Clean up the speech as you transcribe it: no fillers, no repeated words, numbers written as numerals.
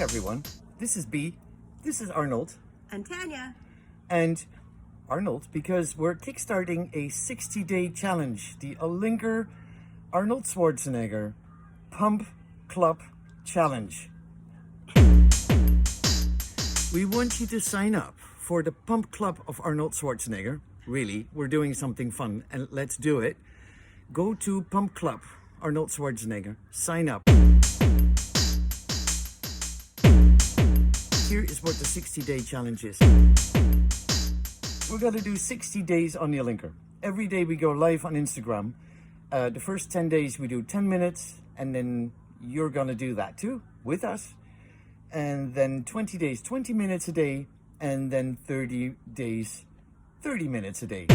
everyone. This is B. This is Arnold. And Tanya. And Arnold, because we're kickstarting a 60-day challenge, the Alinker Arnold Schwarzenegger Pump Club Challenge. We want you to sign up for the Pump Club of Arnold Schwarzenegger. Really, we're doing something fun, and let's do it. Go to Pump Club Arnold Schwarzenegger. Sign up. Here is what the 60-day challenge is. We're going to do 60 days on the Alinker. Every day we go live on Instagram. The first 10 days we do 10 minutes, and then you're going to do that too with us. And then 20 days, 20 minutes a day, and then 30 days, 30 minutes a day.